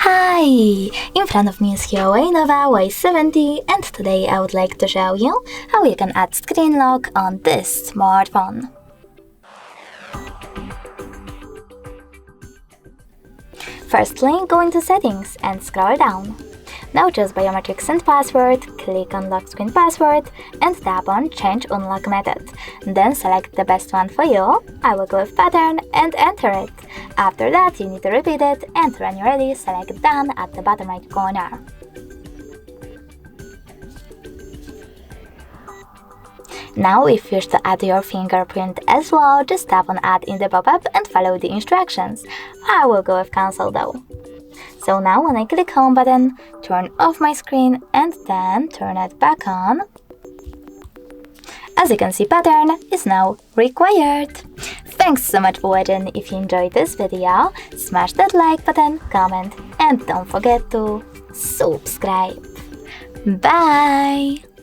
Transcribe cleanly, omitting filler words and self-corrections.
Hi! In front of me is HUAWEI Nova Y70 and today I would like to show you how you can add screen lock on this smartphone. Firstly, go into Settings and scroll down. Now choose Biometrics and Password, click on Lock Screen Password and tap on Change Unlock Method. Then select the best one for you. I will go with Pattern and enter it. After that, you need to repeat it, and when you're ready, select Done at the bottom right corner. Now, if you wish to add your fingerprint as well, just tap on Add in the pop-up and follow the instructions. I will go with Cancel though. So now when I click Home button, turn off my screen and then turn it back on. As you can see, Pattern is now required. Thanks so much for watching. If you enjoyed this video, smash that like button, comment, and don't forget to subscribe. Bye!